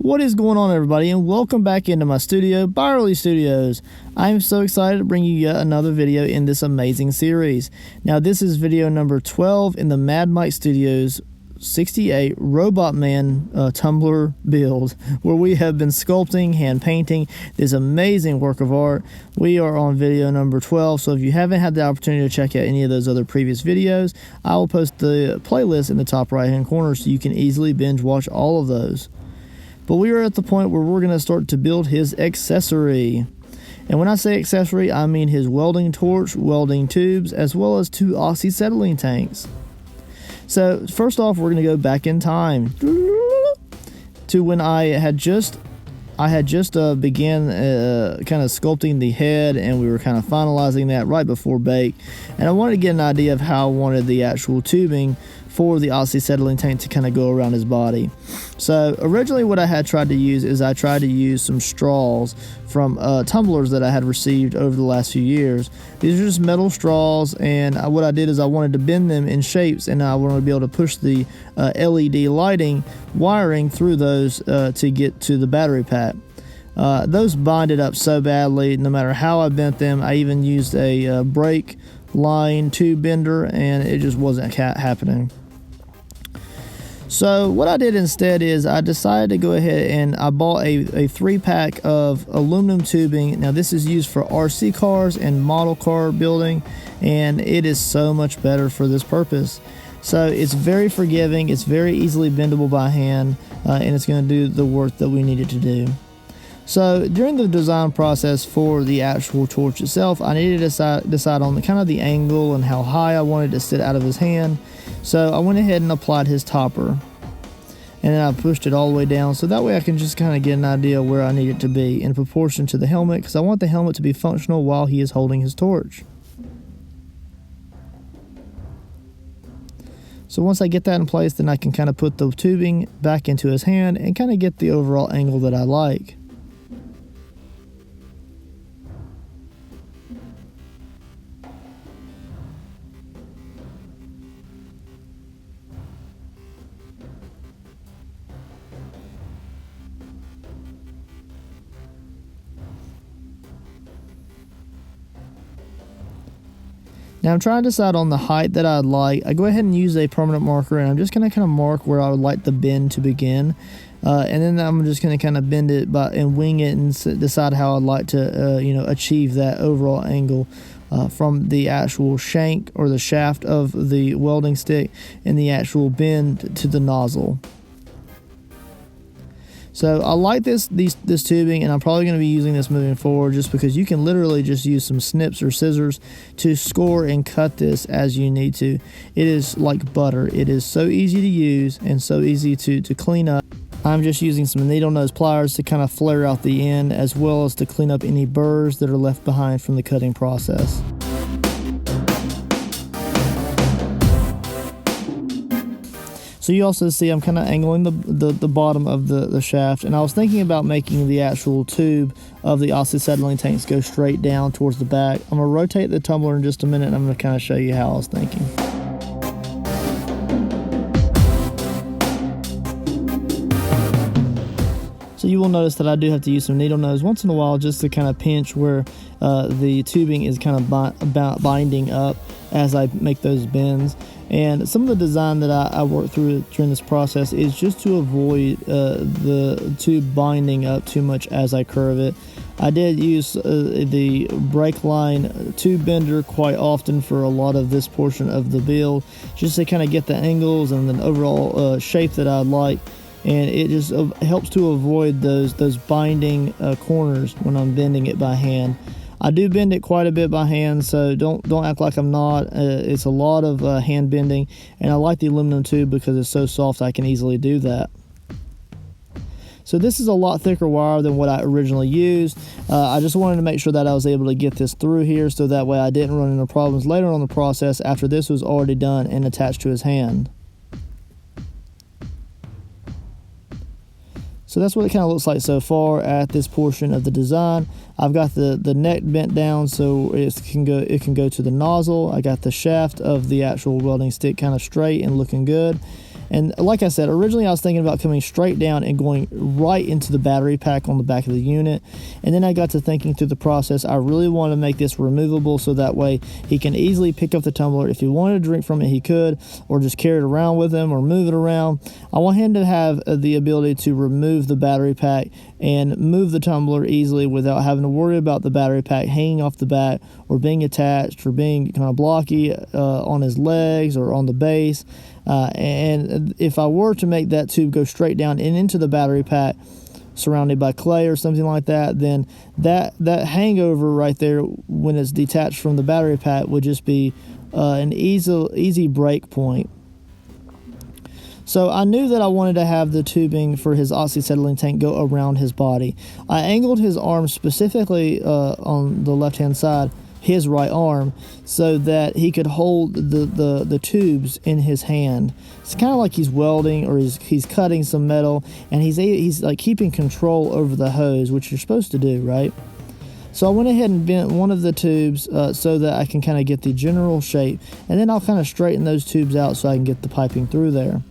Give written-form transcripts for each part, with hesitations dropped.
What is going on, everybody, and welcome back into my studio, ByerlyStudios. I am so excited to bring you yet another video in this amazing series. Now, this is video number 12 in the Mad Mike Studios 68 Robot Man tumbler build, where we have been sculpting, hand painting this amazing work of art. We are on video number 12, so if you haven't had the opportunity to check out any of those other previous videos, I will post the playlist in the top right hand corner so you can easily binge watch all of those. But we are at the point where we're going to start to build his accessory. And when I say accessory, I mean his welding torch, welding tubes, as well as 2 acetylene tanks. So first off, we're going to go back in time to when I had just began kind of sculpting the head, and we were kind of finalizing that right before bake. And I wanted to get an idea of how I wanted the actual tubing for the acetylene tank to kind of go around his body. So originally what I had tried to use is I tried to use some straws from tumblers that I had received over the last few years. These are just metal straws, and what I did is I wanted to bend them in shapes, and I wanted to be able to push the LED lighting wiring through those to get to the battery pack. Those binded up so badly no matter how I bent them. I even used a brake line tube bender, and it just wasn't happening. So what I did instead is I decided to go ahead and I bought a 3-pack of aluminum tubing. Now this is used for RC cars and model car building, and it is so much better for this purpose. So it's very forgiving, it's very easily bendable by hand, and it's going to do the work that we need it to do. So during the design process for the actual torch itself, I needed to decide on the angle and how high I wanted to sit out of his hand. So I went ahead and applied his topper, and then I pushed it all the way down, so that way I can just kind of get an idea where I need it to be in proportion to the helmet, because I want the helmet to be functional while he is holding his torch. So once I get that in place, then I can kind of put the tubing back into his hand and kind of get the overall angle that I like. Now I'm trying to decide on the height that I'd like. I go ahead and use a permanent marker, and I'm just going to kind of mark where I would like the bend to begin. And then I'm just going to kind of bend it and wing it and decide how I'd like to achieve that overall angle from the actual shank or the shaft of the welding stick and the actual bend to the nozzle. So I like this tubing, and I'm probably going to be using this moving forward just because you can literally just use some snips or scissors to score and cut this as you need to. It is like butter. It is so easy to use and so easy to clean up. I'm just using some needle nose pliers to kind of flare out the end, as well as to clean up any burrs that are left behind from the cutting process. So you also see I'm kind of angling the bottom of the shaft, and I was thinking about making the actual tube of the acetylene tanks go straight down towards the back. I'm going to rotate the tumbler in just a minute, and I'm going to kind of show you how I was thinking. So you will notice that I do have to use some needle nose once in a while just to kind of pinch where the tubing is kind of binding up as I make those bends. And some of the design that I work through during this process is just to avoid the tube binding up too much as I curve it. I did use the brake line tube bender quite often for a lot of this portion of the build, just to kind of get the angles and the overall shape that I'd like. And it just helps to avoid those binding corners when I'm bending it by hand. I do bend it quite a bit by hand, so don't act like I'm not. It's a lot of hand bending, and I like the aluminum tube because it's so soft I can easily do that. So this is a lot thicker wire than what I originally used. I just wanted to make sure that I was able to get this through here, so that way I didn't run into problems later on in the process after this was already done and attached to his hand. So that's what it kind of looks like so far at this portion of the design. I've got the neck bent down so it can go to the nozzle. I got the shaft of the actual welding stick kind of straight and looking good. And like I said, originally I was thinking about coming straight down and going right into the battery pack on the back of the unit. And then I got to thinking through the process, I really want to make this removable so that way he can easily pick up the tumbler. If he wanted to drink from it, he could, or just carry it around with him or move it around. I want him to have the ability to remove the battery pack and move the tumbler easily without having to worry about the battery pack hanging off the back or being attached or being kind of blocky on his legs or on the base. And if I were to make that tube go straight down and into the battery pack surrounded by clay or something like that, then that hangover right there when it's detached from the battery pack would just be an easy break point. So I knew that I wanted to have the tubing for his oxyacetylene tank go around his body. I angled his arm specifically on the left-hand side, his right arm, so that he could hold the tubes in his hand. It's kind of like he's welding or he's cutting some metal, and he's like keeping control over the hose, which you're supposed to do, right? So I went ahead and bent one of the tubes so that I can kind of get the general shape, and then I'll kind of straighten those tubes out so I can get the piping through there.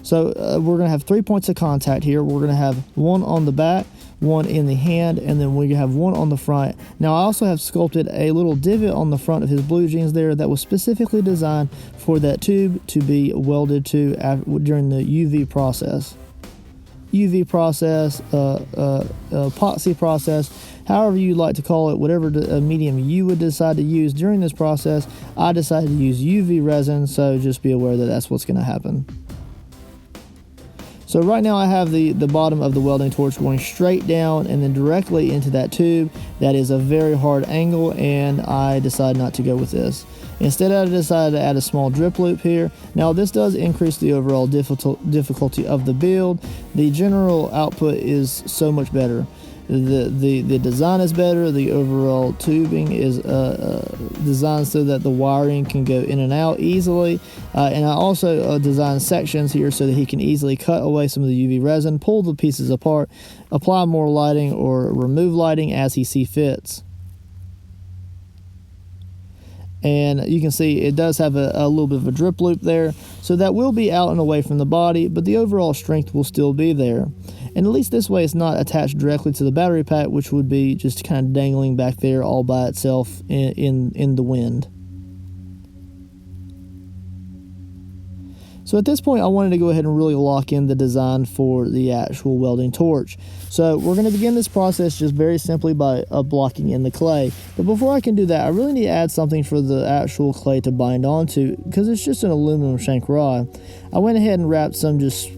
So we're going to have 3 points of contact here. We're going to have one on the back, one in the hand, and then we have one on the front. Now I also have sculpted a little divot on the front of his blue jeans there that was specifically designed for that tube to be welded to during the UV process. UV process, epoxy process, however you like to call it, whatever medium you would decide to use during this process. I decided to use UV resin, so just be aware that that's what's going to happen. So right now I have the bottom of the welding torch going straight down and then directly into that tube. That is a very hard angle, and I decided not to go with this. Instead, I decided to add a small drip loop here. Now this does increase the overall difficulty of the build. The general output is so much better. The design is better. The overall tubing is designed so that the wiring can go in and out easily. And I also designed sections here so that he can easily cut away some of the UV resin, pull the pieces apart, apply more lighting, or remove lighting as he sees fits. And you can see it does have a little bit of a drip loop there, so that will be out and away from the body, but the overall strength will still be there. And at least this way it's not attached directly to the battery pack, which would be just kind of dangling back there all by itself in the wind. So at this point I wanted to go ahead and really lock in the design for the actual welding torch. So we're going to begin this process just very simply by blocking in the clay. But before I can do that, I really need to add something for the actual clay to bind onto, because it's just an aluminum shank rod. I went ahead and wrapped some just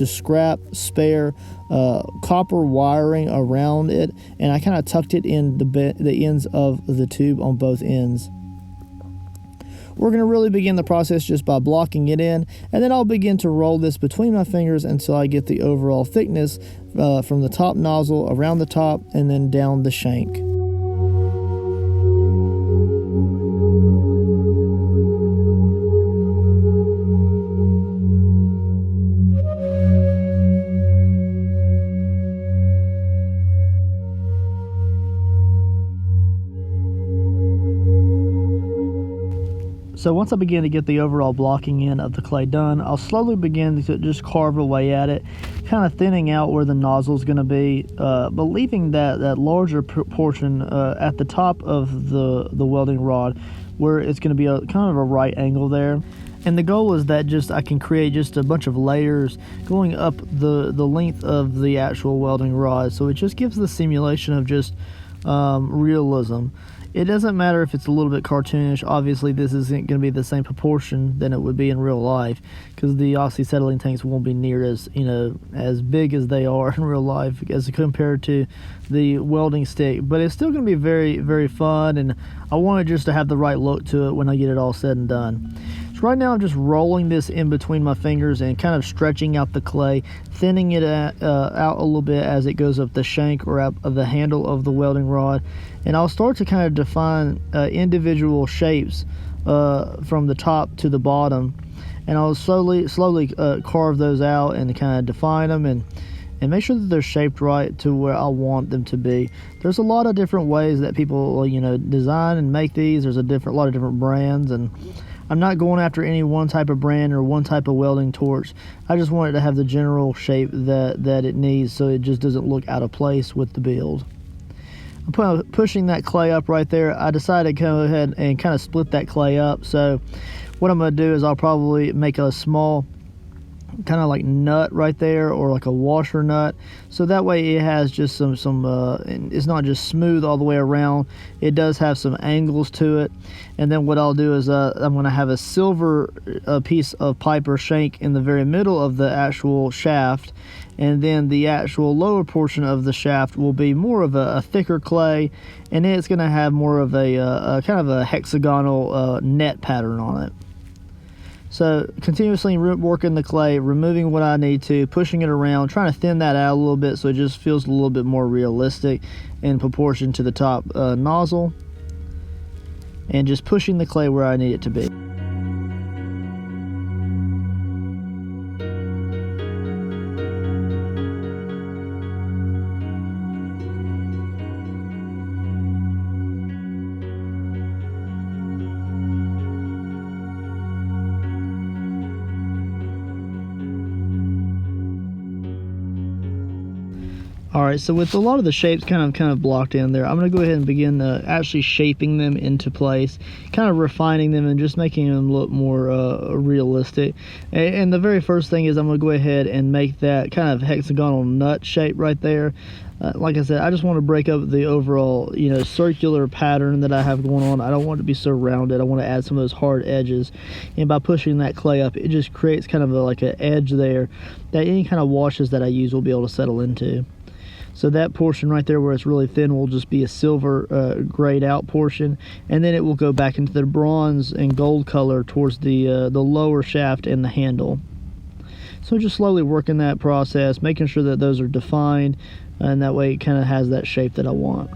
scrap spare copper wiring around it, and I kind of tucked it in the ends of the tube on both ends. We're going to really begin the process just by blocking it in, and then I'll begin to roll this between my fingers until I get the overall thickness from the top nozzle around the top and then down the shank. So once I begin to get the overall blocking in of the clay done, I'll slowly begin to just carve away at it, kind of thinning out where the nozzle is going to be, but leaving that larger portion at the top of the welding rod, where it's going to be a kind of a right angle there. And the goal is that I can create just a bunch of layers going up the length of the actual welding rod, so it just gives the simulation of just realism. It doesn't matter if it's a little bit cartoonish. Obviously this isn't going to be the same proportion than it would be in real life, because the oxyacetylene tanks won't be near as big as they are in real life as compared to the welding stick, but it's still going to be very, very fun, and I want it just to have the right look to it when I get it all said and done. So right now I'm just rolling this in between my fingers and kind of stretching out the clay, thinning it out a little bit as it goes up the shank or up the handle of the welding rod. And I'll start to kind of define individual shapes from the top to the bottom, and I'll slowly carve those out and kind of define them and make sure that they're shaped right to where I want them to be. There's a lot of different ways that people design and make these. There's a lot of different brands, and I'm not going after any one type of brand or one type of welding torch. I just want it to have the general shape that it needs, so it just doesn't look out of place with the build. I'm pushing that clay up right there. I decided to go ahead and kind of split that clay up. So what I'm going to do is I'll probably make a small kind of like nut right there, or like a washer nut, so that way it has just some it's not just smooth all the way around. It does have some angles to it. And then what I'll do is I'm going to have a silver piece of pipe or shank in the very middle of the actual shaft, and then the actual lower portion of the shaft will be more of a thicker clay, and it's going to have more of a kind of a hexagonal net pattern on it. So continuously working the clay, removing what I need to, pushing it around, trying to thin that out a little bit so it just feels a little bit more realistic in proportion to the top nozzle, and just pushing the clay where I need it to be. Alright, so with a lot of the shapes kind of blocked in there, I'm going to go ahead and begin actually shaping them into place, kind of refining them and just making them look more realistic. And the very first thing is I'm going to go ahead and make that kind of hexagonal nut shape right there. Like I said, I just want to break up the overall, circular pattern that I have going on. I don't want it to be so rounded. I want to add some of those hard edges. And by pushing that clay up, it just creates kind of like an edge there that any kind of washes that I use will be able to settle into. So that portion right there where it's really thin will just be a silver grayed out portion, and then it will go back into the bronze and gold color towards the lower shaft and the handle. So just slowly working that process, making sure that those are defined, and that way it kind of has that shape that I want.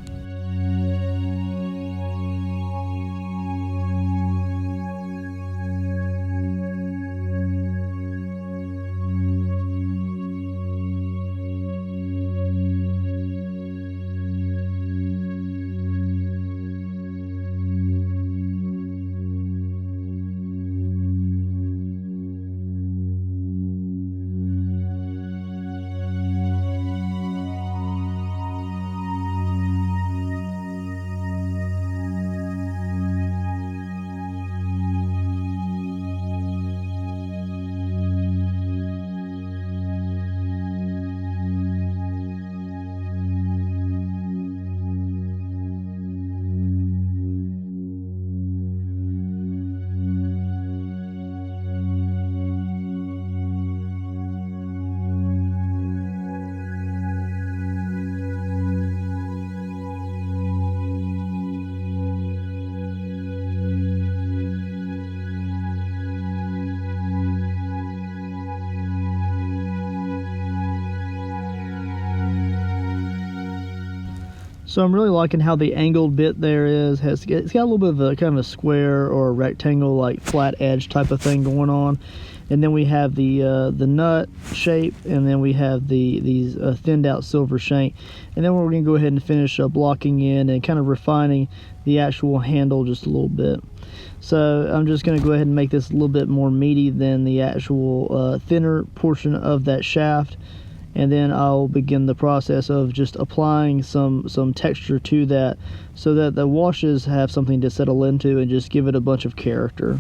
So I'm really liking how the angled bit there is. It's got a little bit of a kind of a square or a rectangle, like flat edge type of thing going on. And then we have the nut shape, and then we have these thinned out silver shank. And then we're going to go ahead and finish blocking in and kind of refining the actual handle just a little bit. So I'm just going to go ahead and make this a little bit more meaty than the actual thinner portion of that shaft. And then I'll begin the process of just applying some texture to that, so that the washes have something to settle into and just give it a bunch of character.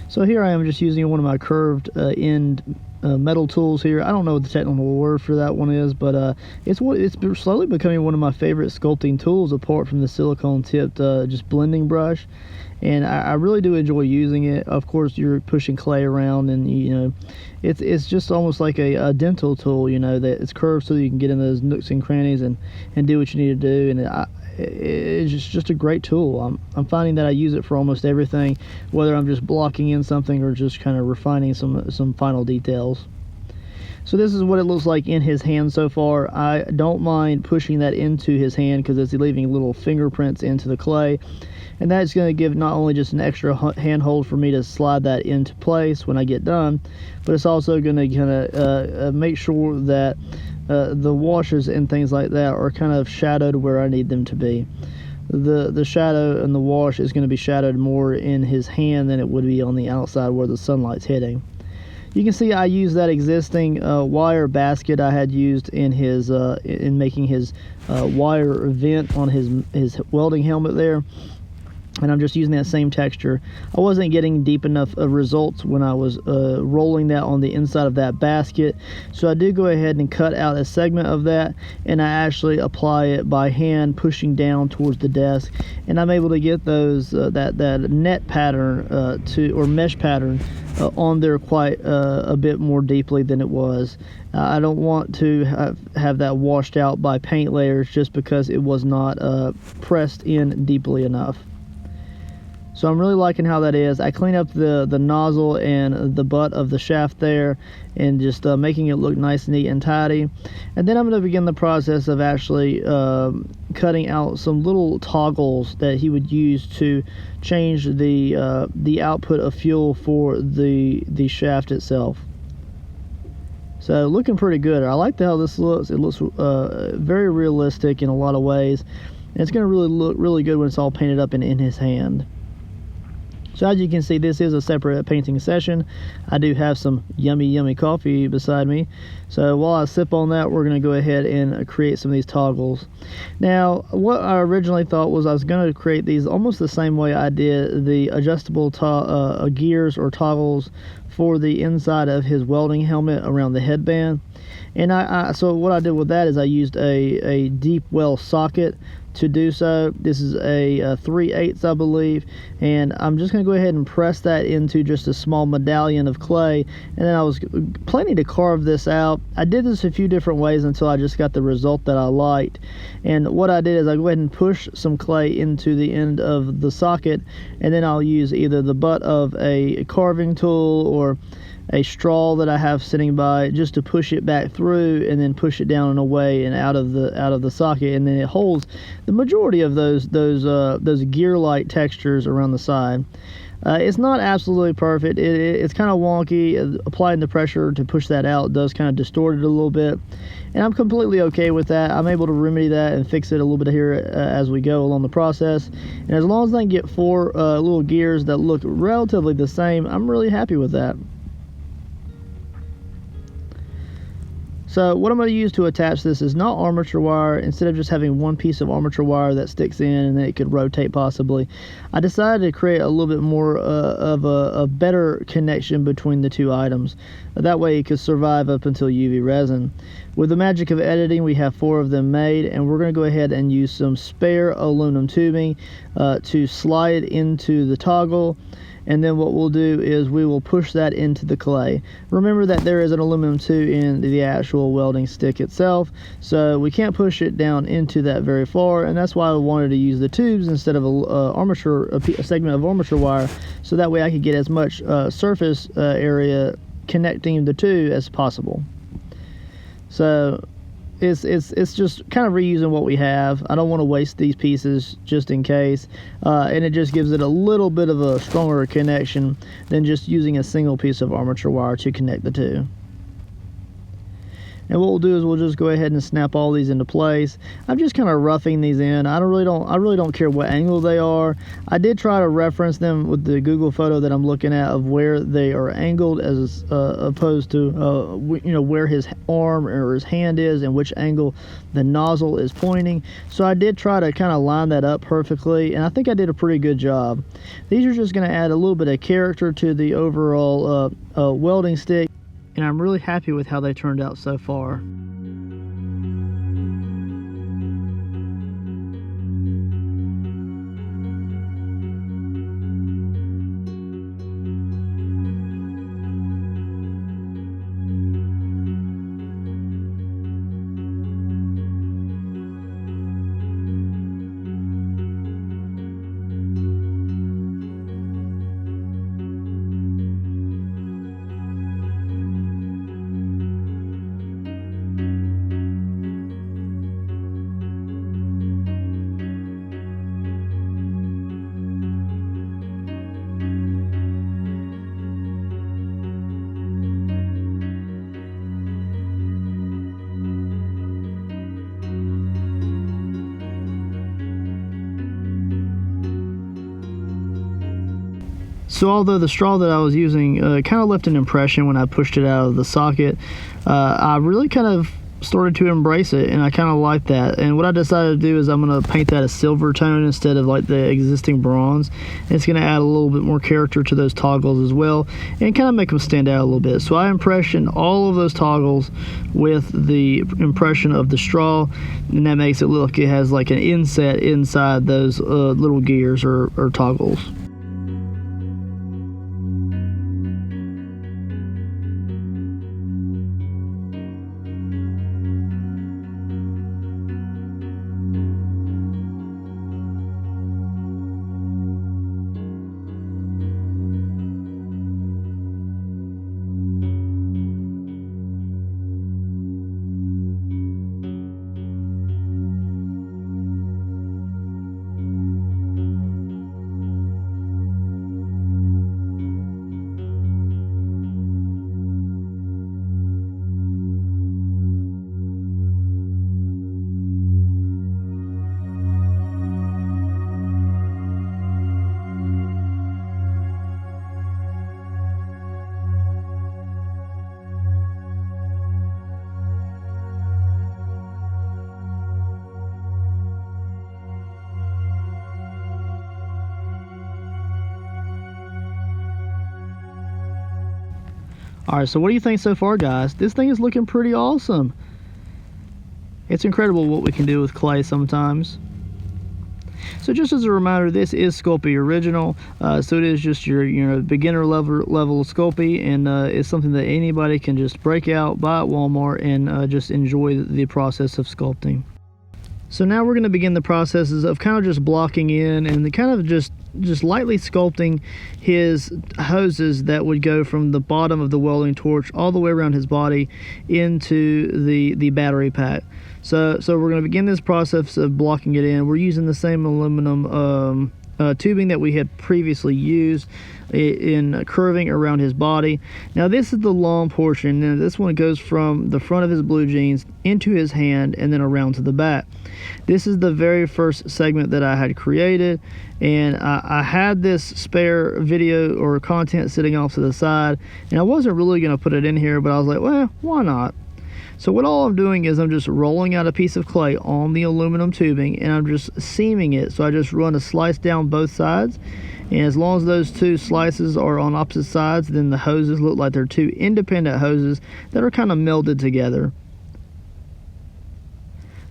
So here I am just using one of my curved end metal tools here. I don't know what the technical word for that one is, but it's slowly becoming one of my favorite sculpting tools, apart from the silicone tipped just blending brush. And I really do enjoy using it. Of course, you're pushing clay around, and it's just almost like a dental tool, that it's curved so you can get in those nooks and crannies and do what you need to do. And it's just a great tool. I'm finding that I use it for almost everything, whether I'm just blocking in something or just kind of refining some final details. So this is what it looks like in his hand so far. I don't mind pushing that into his hand because it's leaving little fingerprints into the clay. and that's going to give not only just an extra handhold for me to slide that into place when I get done, but it's also going to kind of make sure that the washes and things like that are kind of shadowed where I need them to be. The shadow and the wash is going to be shadowed more in his hand than it would be on the outside where the sunlight's hitting. You can see I used that existing wire basket I had used in his in making his wire vent on his welding helmet there, and I'm just using that same texture. I wasn't getting deep enough results when I was rolling that on the inside of that basket, so I did go ahead and cut out a segment of that, and I actually apply it by hand, pushing down towards the desk, and I'm able to get those that net pattern or mesh pattern on there quite a bit more deeply than it was. I don't want to have that washed out by paint layers just because it was not pressed in deeply enough. So I'm really liking how that is. I clean up the nozzle and the butt of the shaft there, and just making it look nice, neat, and tidy. And then I'm going to begin the process of actually cutting out some little toggles that he would use to change the output of fuel for the shaft itself. So looking pretty good. I like how this looks. It looks very realistic in a lot of ways, and it's going to really look really good when it's all painted up in his hand. So as you can see, this is a separate painting session. I do have some yummy coffee beside me. So while I sip on that, we're going to go ahead and create some of these toggles. Now, what I originally thought was I was going to create these almost the same way I did the adjustable gears or toggles for the inside of his welding helmet around the headband. And so what I did with that is I used a deep well socket to do so. This is a 3/8, I believe, and I'm just going to go ahead and press that into just a small medallion of clay, and then I was planning to carve this out. I did this a few different ways until I just got the result that I liked, and what I did is I go ahead and push some clay into the end of the socket, and then I'll use either the butt of a carving tool or a straw that I have sitting by just to push it back through, and then push it down and away and out of the socket, and then it holds the majority of those gear-like textures around the side. It's not absolutely perfect. It's kind of wonky. Applying the pressure to push that out does kind of distort it a little bit, and I'm completely okay with that. I'm able to remedy that and fix it a little bit here as we go along the process, and as long as I can get 4 little gears that look relatively the same, I'm really happy with that. So what I'm going to use to attach this is not armature wire. Instead of just having one piece of armature wire that sticks in and then it could rotate possibly, I decided to create a little bit more of a better connection between the two items. That way it could survive up until UV resin. With the magic of editing, we have 4 of them made, and we're going to go ahead and use some spare aluminum tubing to slide into the toggle. And then what we'll do is we will push that into the clay. Remember that there is an aluminum tube in the actual welding stick itself, so we can't push it down into that very far, and that's why I wanted to use the tubes instead of a segment of armature wire, so that way I could get as much surface area connecting the two as possible. So it's just kind of reusing what we have. I don't want to waste these pieces just in case, and it just gives it a little bit of a stronger connection than just using a single piece of armature wire to connect the two. And what we'll do is we'll just go ahead and snap all these into place. I'm just kind of roughing these in. I really don't care what angle they are. I did try to reference them with the Google photo that I'm looking at of where they are angled, as opposed to where his arm or his hand is and which angle the nozzle is pointing. So I did try to kind of line that up perfectly, and I think I did a pretty good job. These are just going to add a little bit of character to the overall welding stick, and I'm really happy with how they turned out so far. So although the straw that I was using kind of left an impression when I pushed it out of the socket, I really kind of started to embrace it, and I kind of like that. And what I decided to do is I'm going to paint that a silver tone instead of like the existing bronze. And it's going to add a little bit more character to those toggles as well, and kind of make them stand out a little bit. So I impressioned all of those toggles with the impression of the straw, and that makes it look like it has like an inset inside those little gears or toggles. Alright, so what do you think so far, guys? This thing is looking pretty awesome. It's incredible what we can do with clay sometimes. So just as a reminder, this is Sculpey original, so it is just your beginner level of Sculpey, and it's something that anybody can just break out, buy at Walmart, and just enjoy the process of sculpting. So now we're going to begin the processes of kind of just blocking in and kind of just lightly sculpting his hoses that would go from the bottom of the welding torch all the way around his body into the battery pack. So we're going to begin this process of blocking it in. We're using the same aluminum tubing that we had previously used in curving around his body. Now this is the long portion, and this one goes from the front of his blue jeans into his hand and then around to the back. This is the very first segment that I had created, and I had this spare video or content sitting off to the side, and I wasn't really going to put it in here, but I was like, well, why not? So what all I'm doing is I'm just rolling out a piece of clay on the aluminum tubing, and I'm just seaming it. So I just run a slice down both sides, and as long as those two slices are on opposite sides, then the hoses look like they're two independent hoses that are kind of melded together.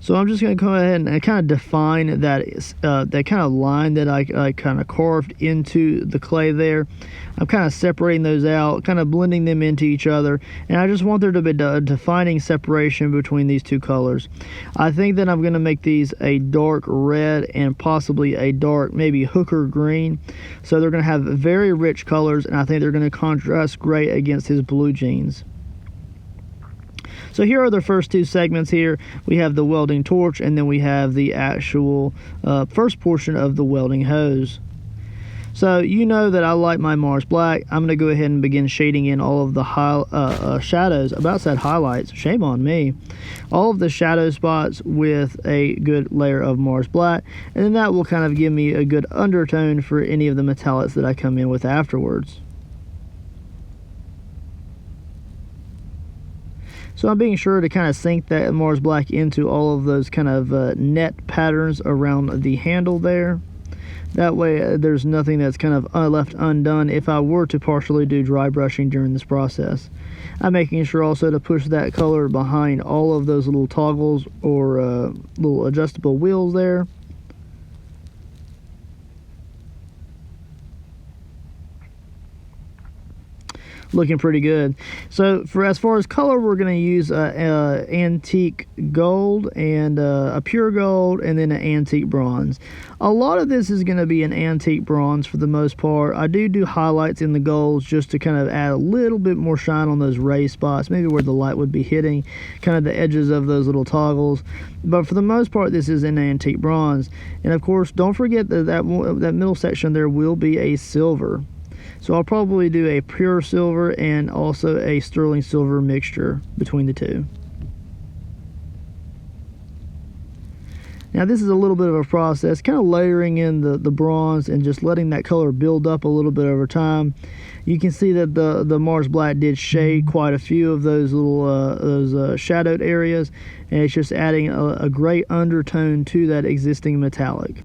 So I'm just going to go ahead and kind of define that kind of line that I kind of carved into the clay there. I'm kind of separating those out, kind of blending them into each other, and I just want there to be a defining separation between these two colors. I think that I'm going to make these a dark red and possibly a dark, maybe hooker green. So they're going to have very rich colors, and I think they're going to contrast great against his blue jeans. So here are the first two segments here. We have the welding torch, and then we have the actual first portion of the welding hose. So you know that I like my Mars Black. I'm going to go ahead and begin shading in all of the shadows. About said highlights, shame on me. All of the shadow spots with a good layer of Mars Black, and then that will kind of give me a good undertone for any of the metallics that I come in with afterwards. So I'm being sure to kind of sink that Mars Black into all of those kind of net patterns around the handle there. That way there's nothing that's kind of left undone if I were to partially do dry brushing during this process. I'm making sure also to push that color behind all of those little toggles or little adjustable wheels there. Looking pretty good. So for as far as color, we're going to use antique gold and a pure gold, and then an antique bronze. A lot of this is going to be an antique bronze for the most part. I do highlights in the golds just to kind of add a little bit more shine on those raised spots, maybe where the light would be hitting kind of the edges of those little toggles. But for the most part, this is an antique bronze. And of course, don't forget that middle section there will be a silver. So I'll probably do a pure silver and also a sterling silver mixture between the two. Now this is a little bit of a process, kind of layering in the bronze and just letting that color build up a little bit over time. You can see that the Mars Black did shade quite a few of those little shadowed areas, and it's just adding a great undertone to that existing metallic.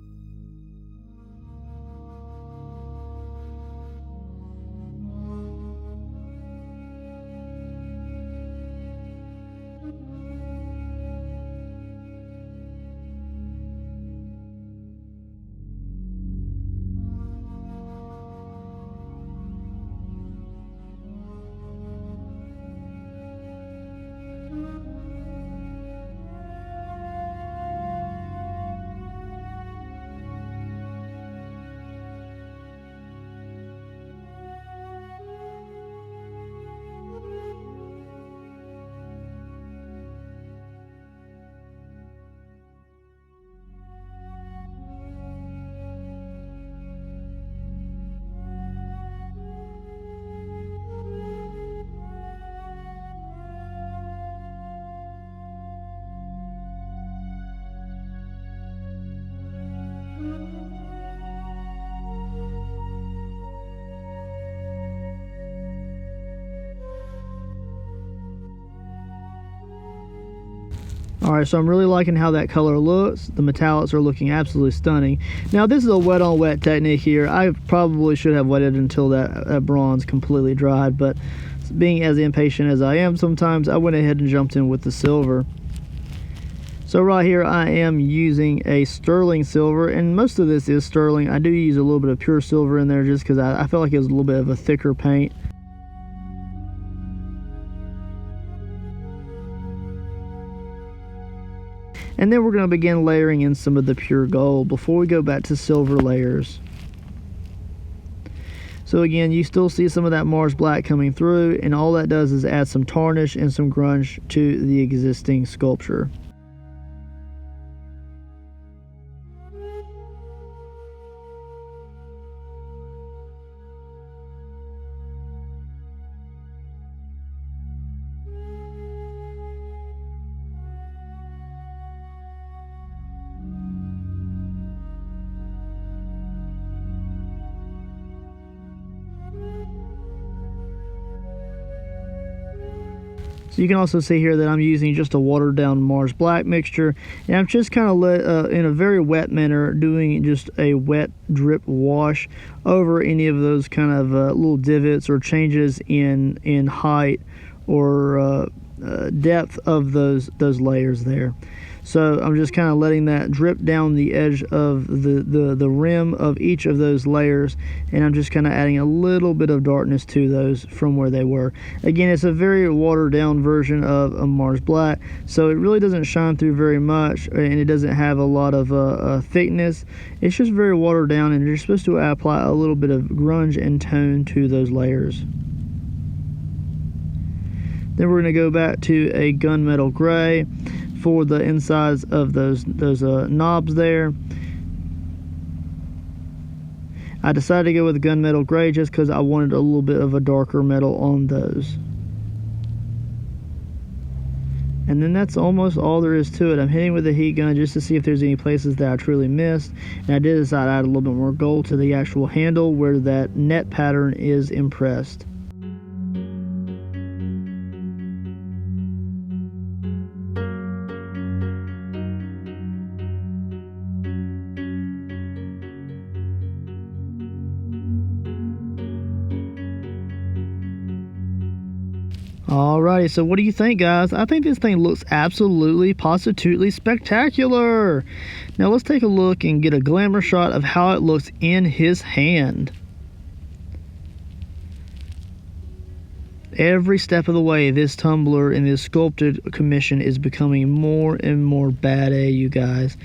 Alright, so I'm really liking how that color looks. The metallics are looking absolutely stunning. Now this is a wet on wet technique here. I probably should have waited until that bronze completely dried, but being as impatient as I am sometimes, I went ahead and jumped in with the silver. So right here I am using a sterling silver, and most of this is sterling. I do use a little bit of pure silver in there just because I felt like it was a little bit of a thicker paint. And then we're going to begin layering in some of the pure gold before we go back to silver layers. So again, you still see some of that Mars Black coming through, and all that does is add some tarnish and some grunge to the existing sculpture. So you can also see here that I'm using just a watered down Mars Black mixture, and I'm just kind of in a very wet manner doing just a wet drip wash over any of those kind of little divots or changes in height or depth of those layers there. So I'm just kind of letting that drip down the edge of the rim of each of those layers, and I'm just kind of adding a little bit of darkness to those from where they were. Again, it's a very watered down version of a Mars Black, so it really doesn't shine through very much, and it doesn't have a lot of thickness. It's just very watered down, and you're supposed to apply a little bit of grunge and tone to those layers. Then we're going to go back to a gunmetal gray for the insides of those knobs there. I decided to go with gunmetal gray just because I wanted a little bit of a darker metal on those. And then that's almost all there is to it. I'm hitting with a heat gun just to see if there's any places that I truly missed. And I did decide to add a little bit more gold to the actual handle where that net pattern is impressed. Alrighty, so what do you think, guys? I think this thing looks absolutely, positively spectacular. Now let's take a look and get a glamour shot of how it looks in his hand. Every step of the way, this tumbler in this sculpted commission is becoming more and more badass, you guys.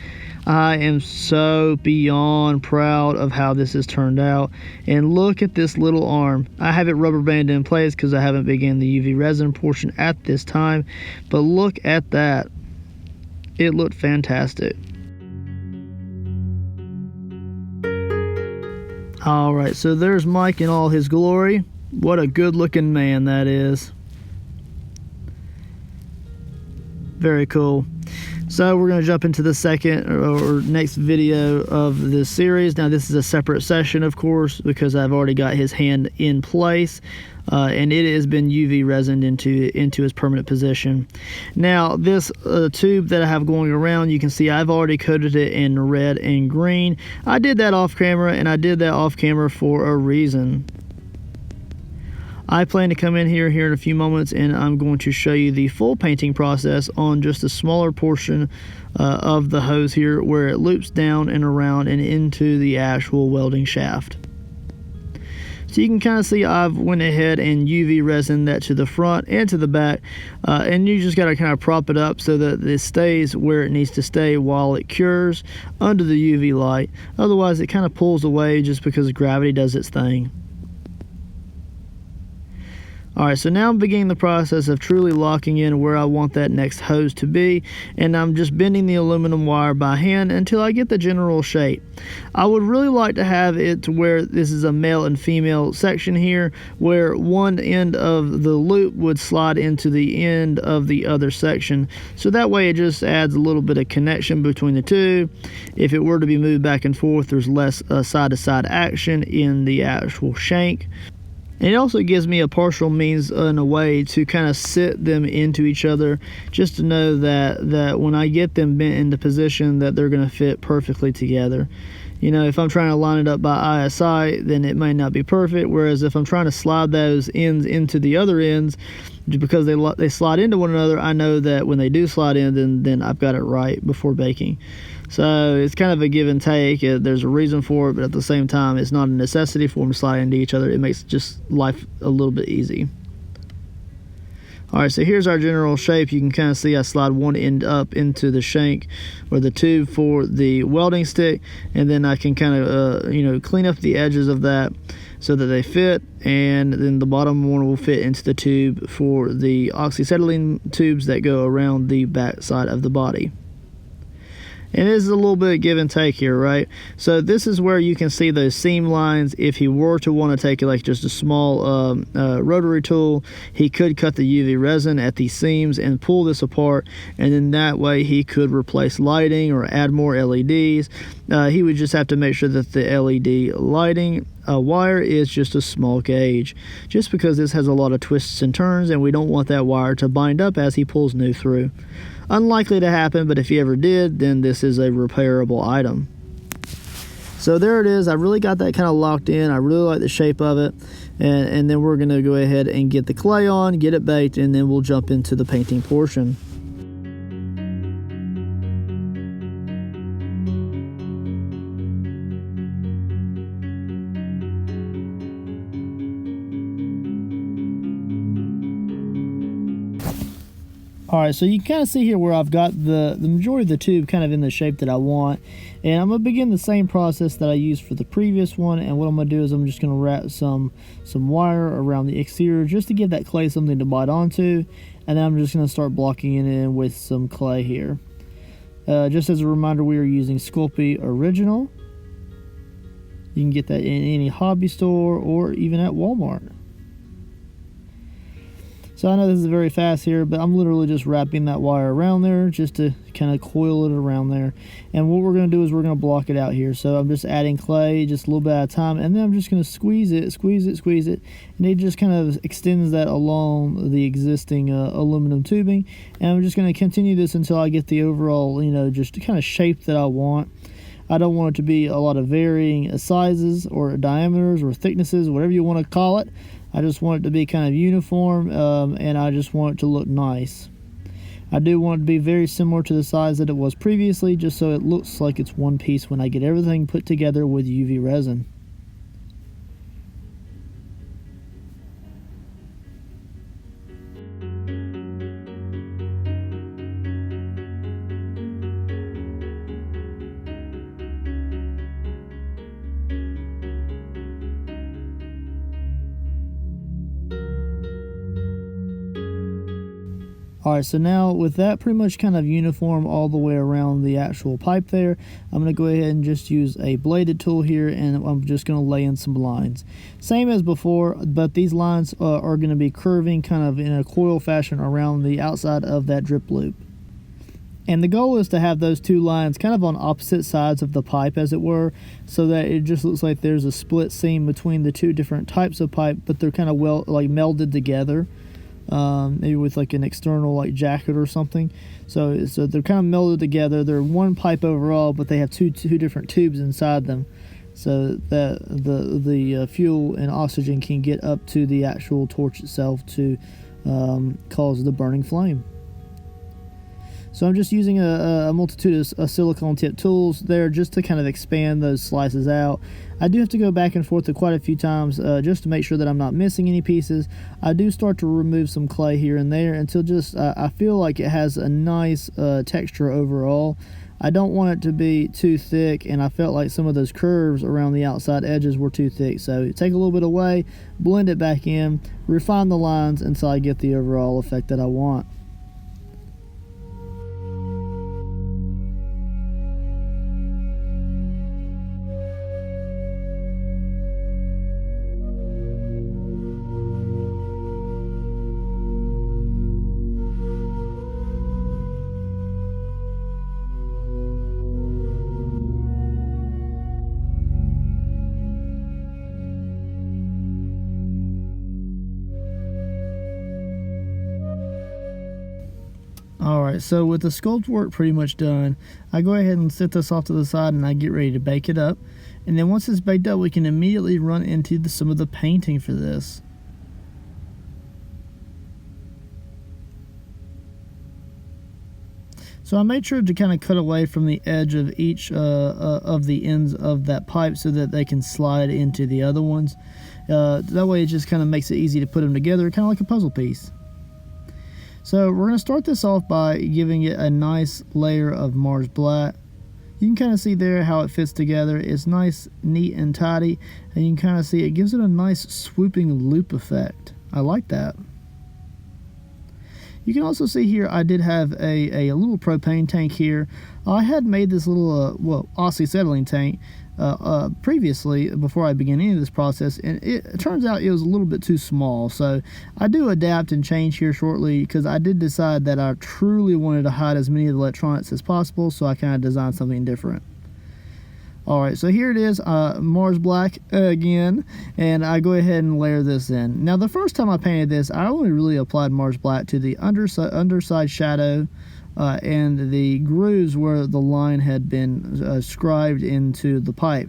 I am so beyond proud of how this has turned out. And look at this little arm. I have it rubber banded in place because I haven't begun the UV resin portion at this time. But look at that. It looked fantastic. Alright, so there's Mike in all his glory. What a good looking man that is. Very cool. So we're going to jump into the second or next video of this series. Now this is a separate session, of course, because I've already got his hand in place, and it has been UV resined into its permanent position. Now this tube that I have going around, you can see I've already coated it in red and green. I did that off camera, and I did that off camera for a reason. I plan to come in here in a few moments, and I'm going to show you the full painting process on just a smaller portion of the hose here, where it loops down and around and into the actual welding shaft. So you can kind of see I've went ahead and UV resin that to the front and to the back, and you just got to kind of prop it up so that it stays where it needs to stay while it cures under the UV light. Otherwise it kind of pulls away just because gravity does its thing. Alright, so now I'm beginning the process of truly locking in where I want that next hose to be, and I'm just bending the aluminum wire by hand until I get the general shape. I would really like to have it to where this is a male and female section here, where one end of the loop would slide into the end of the other section, so that way it just adds a little bit of connection between the two. If it were to be moved back and forth, there's less side-to-side action in the actual shank. And it also gives me a partial means and a way to kind of sit them into each other, just to know that when I get them bent into position, that they're going to fit perfectly together. You know, if I'm trying to line it up by ISI, then it might not be perfect, whereas if I'm trying to slide those ends into the other ends, because they slide into one another, I know that when they do slide in, then I've got it right before baking. So it's kind of a give and take. There's a reason for it, but at the same time, it's not a necessity for them to slide into each other. It makes just life a little bit easy. Alright, so here's our general shape. You can kind of see I slide one end up into the shank or the tube for the welding stick, and then I can kind of clean up the edges of that so that they fit, and then the bottom one will fit into the tube for the acetylene tubes that go around the back side of the body. And it is a little bit of give and take here, right? So this is where you can see those seam lines. If he were to want to take like just a small rotary tool, he could cut the UV resin at these seams and pull this apart, and then that way he could replace lighting or add more LEDs. He would just have to make sure that the LED lighting wire is just a small gauge, just because this has a lot of twists and turns, and we don't want that wire to bind up as he pulls new through. Unlikely to happen, but if he ever did, then this is a repairable item. So there it is. I really got that kind of locked in. I really like the shape of it, and then we're going to go ahead and get the clay on, get it baked, and then we'll jump into the painting portion. Alright, so you can kind of see here where I've got the majority of the tube kind of in the shape that I want. And I'm going to begin the same process that I used for the previous one. And what I'm going to do is I'm just going to wrap some wire around the exterior just to give that clay something to bite onto. And then I'm just going to start blocking it in with some clay here. Just as a reminder, we are using Sculpey Original. You can get that in any hobby store or even at Walmart. So I know this is very fast here, but I'm literally just wrapping that wire around there just to kind of coil it around there. And what we're going to do is we're going to block it out here. So I'm just adding clay just a little bit at a time, and then I'm just going to squeeze it, and it just kind of extends that along the existing aluminum tubing. And I'm just going to continue this until I get the overall, just the kind of shape that I want. I don't want it to be a lot of varying sizes or diameters or thicknesses, whatever you want to call it. I just want it to be kind of uniform, and I just want it to look nice. I do want it to be very similar to the size that it was previously, just so it looks like it's one piece when I get everything put together with UV resin. Alright, so now with that pretty much kind of uniform all the way around the actual pipe there, I'm going to go ahead and just use a bladed tool here, and I'm just going to lay in some lines. Same as before, but these lines are going to be curving kind of in a coil fashion around the outside of that drip loop. And the goal is to have those two lines kind of on opposite sides of the pipe, as it were, so that it just looks like there's a split seam between the two different types of pipe, but they're kind of well, like, melded together, maybe with like an external like jacket or something. So they're kind of melded together. They're one pipe overall, but they have two different tubes inside them, so that the fuel and oxygen can get up to the actual torch itself to cause the burning flame. So I'm just using a multitude of silicone tip tools there just to kind of expand those slices out. I do have to go back and forth quite a few times just to make sure that I'm not missing any pieces. I do start to remove some clay here and there until just I feel like it has a nice texture overall. I don't want it to be too thick, and I felt like some of those curves around the outside edges were too thick. So take a little bit away, blend it back in, refine the lines until I get the overall effect that I want. Alright, so with the sculpt work pretty much done, I go ahead and set this off to the side and I get ready to bake it up. And then once it's baked up, we can immediately run into some of the painting for this. So I made sure to kind of cut away from the edge of each of the ends of that pipe so that they can slide into the other ones. That way it just kind of makes it easy to put them together, kind of like a puzzle piece. So we're going to start this off by giving it a nice layer of Mars Black. You can kind of see there how it fits together. It's nice, neat, and tidy, and you can kind of see it gives it a nice swooping loop effect. I like that. You can also see here I did have a little propane tank here. I had made this little acetylene tank previously before I began any of this process, and it turns out it was a little bit too small. So I do adapt and change here shortly, because I did decide that I truly wanted to hide as many of the electronics as possible, so I kind of designed something different. Alright, so here it is, Mars Black again, and I go ahead and layer this in. Now the first time I painted this, I only really applied Mars Black to the underside shadow and the grooves where the line had been scribed into the pipe.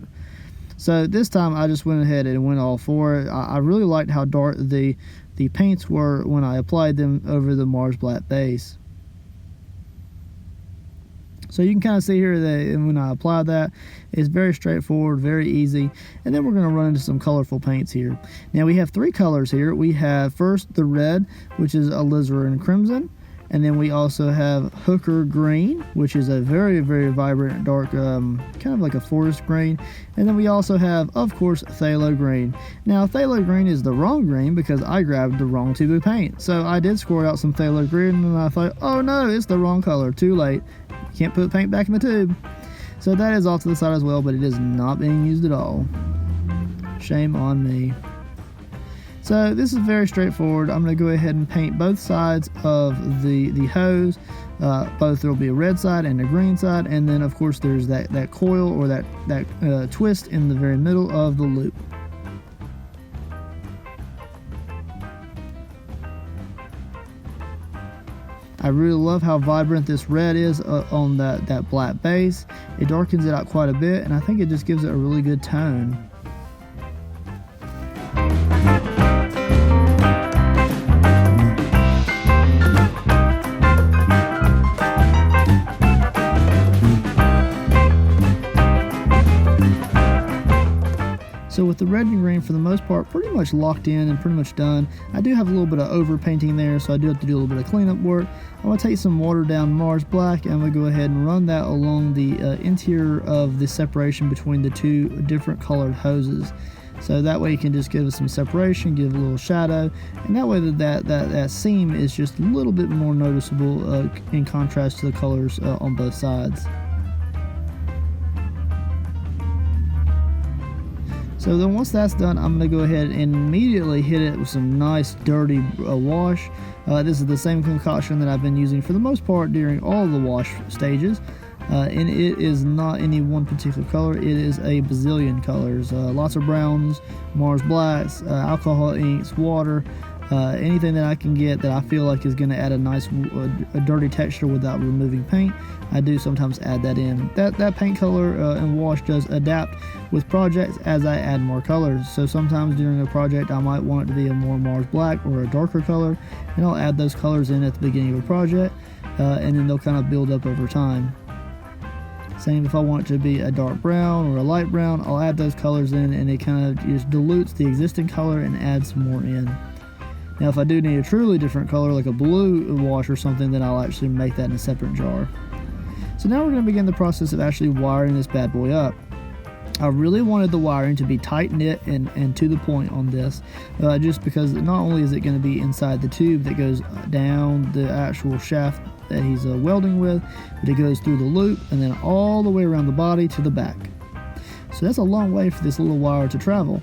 So this time I just went ahead and went all for it. I really liked how dark the paints were when I applied them over the Mars Black base. So you can kind of see here that when I apply that, it's very straightforward, very easy. And then we're going to run into some colorful paints here. Now we have three colors here. We have first the red, which is alizarin crimson. And then we also have hooker green, which is a very, very vibrant, dark, kind of like a forest green. And then we also have, of course, phthalo green. Now, phthalo green is the wrong green because I grabbed the wrong tube of paint. So I did squirt out some phthalo green, and I thought, oh no, it's the wrong color. Too late. Can't put paint back in the tube. So that is off to the side as well, but it is not being used at all. Shame on me. So this is very straightforward. I'm going to go ahead and paint both sides of the hose. Both, there will be a red side and a green side, and then of course there's that coil or that twist in the very middle of the loop. I really love how vibrant this red is on that black base. It darkens it out quite a bit, and I think it just gives it a really good tone. So with the red and green, for the most part, pretty much locked in and pretty much done. I do have a little bit of over painting there, so I do have to do a little bit of cleanup work. I'm going to take some watered down Mars Black, and I'm going to go ahead and run that along the interior of the separation between the two different colored hoses. So that way you can just give it some separation, give it a little shadow, and that way that seam is just a little bit more noticeable in contrast to the colors on both sides. So then once that's done, I'm going to go ahead and immediately hit it with some nice dirty wash. This is the same concoction that I've been using for the most part during all the wash stages. And it is not any one particular color. It is a bazillion colors. Lots of browns, Mars blacks, alcohol inks, water, anything that I can get that I feel like is going to add a nice a dirty texture without removing paint. I do sometimes add that in. That paint color and wash does adapt with projects as I add more colors. So sometimes during a project I might want it to be a more Mars black or a darker color, and I'll add those colors in at the beginning of a project, and then they'll kind of build up over time. Same if I want it to be a dark brown or a light brown, I'll add those colors in, and it kind of just dilutes the existing color and adds some more in. Now if I do need a truly different color like a blue wash or something, then I'll actually make that in a separate jar. So now we're going to begin the process of actually wiring this bad boy up. I really wanted the wiring to be tight knit and to the point on this, just because not only is it going to be inside the tube that goes down the actual shaft that he's welding with, but it goes through the loop and then all the way around the body to the back. So that's a long way for this little wire to travel.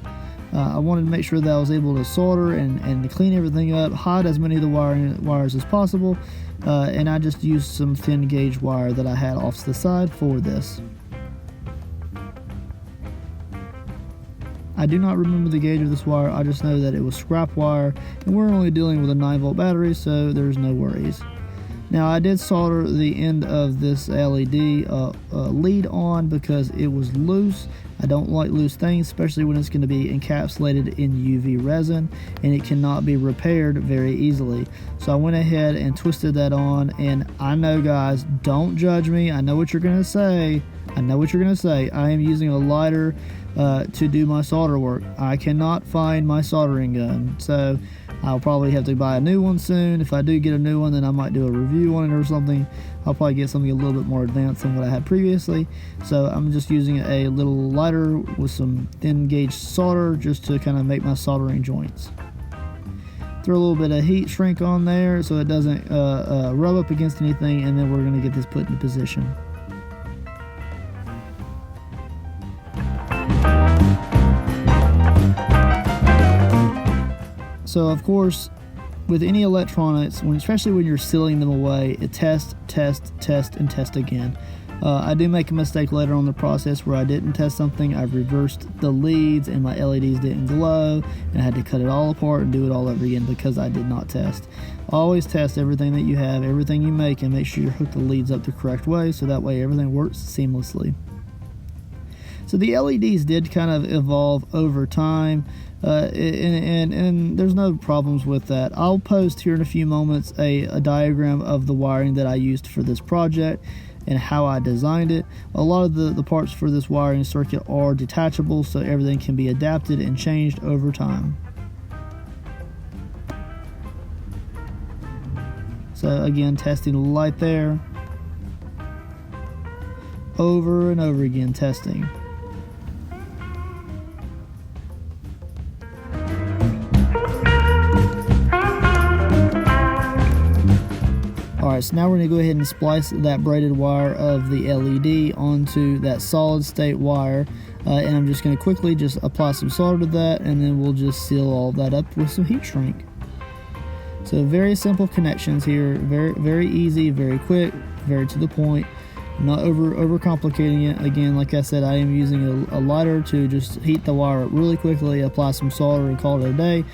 I wanted to make sure that I was able to solder and clean everything up, hide as many of the wires as possible, and I just used some thin gauge wire that I had off to the side for this. I do not remember the gauge of this wire, I just know that it was scrap wire, and we're only dealing with a 9-volt battery, so there's no worries. Now I did solder the end of this LED lead on because it was loose. I don't like loose things, especially when it's going to be encapsulated in UV resin, and it cannot be repaired very easily. So I went ahead and twisted that on, and I know, guys, don't judge me. I know what you're going to say. I am using a lighter to do my solder work. I cannot find my soldering gun, so I'll probably have to buy a new one soon. If I do get a new one, then I might do a review on it or something. I'll probably get something a little bit more advanced than what I had previously. So I'm just using a little lighter with some thin gauge solder just to kind of make my soldering joints. Throw a little bit of heat shrink on there so it doesn't rub up against anything, and then we're going to get this put into position. So of course, with any electronics, especially when you're sealing them away, it test, and test again. I do make a mistake later on in the process where I didn't test something. I reversed the leads and my LEDs didn't glow, and I had to cut it all apart and do it all over again because I did not test. Always test everything that you have, everything you make, and make sure you hook the leads up the correct way so that way everything works seamlessly. So the LEDs did kind of evolve over time, and there's no problems with that. I'll post here in a few moments a diagram of the wiring that I used for this project and how I designed it. A lot of the parts for this wiring circuit are detachable, so everything can be adapted and changed over time. So again, testing the light there. Over and over again testing. Alright, so now we're going to go ahead and splice that braided wire of the LED onto that solid state wire, and I'm just going to quickly just apply some solder to that, and then we'll just seal all that up with some heat shrink. So very simple connections here, very easy, very quick, very to the point, not over complicating it. Again, like I said, I am using a lighter to just heat the wire up really quickly, apply some solder, and call it a day.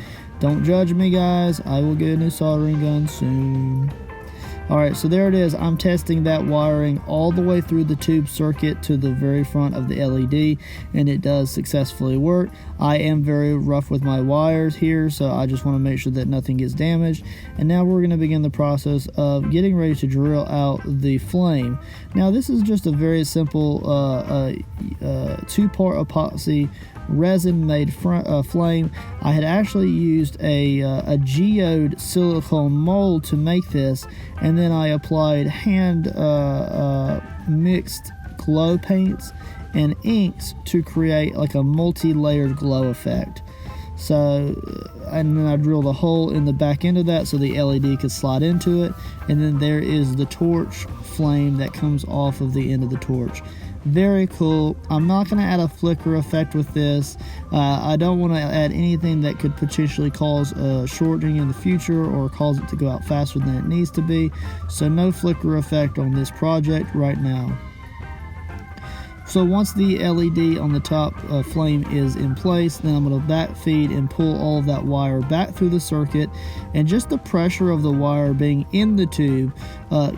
Don't judge me, guys. I will get a new soldering gun soon. Alright, so there it is. I'm testing that wiring all the way through the tube circuit to the very front of the LED, and it does successfully work. I am very rough with my wires here, so I just want to make sure that nothing gets damaged. And now we're going to begin the process of getting ready to drill out the flame. Now this is just a very simple two-part epoxy resin made flame. I had actually used a geode silicone mold to make this, and then I applied hand mixed glow paints and inks to create like a multi-layered glow effect. So, and then I drilled a hole in the back end of that so the LED could slide into it, and then there is the torch flame that comes off of the end of the torch. Very cool. I'm not going to add a flicker effect with this. I don't want to add anything that could potentially cause a shortening in the future or cause it to go out faster than it needs to be. So no flicker effect on this project right now. So once the LED on the top flame is in place, then I'm going to back feed and pull all of that wire back through the circuit, and just the pressure of the wire being in the tube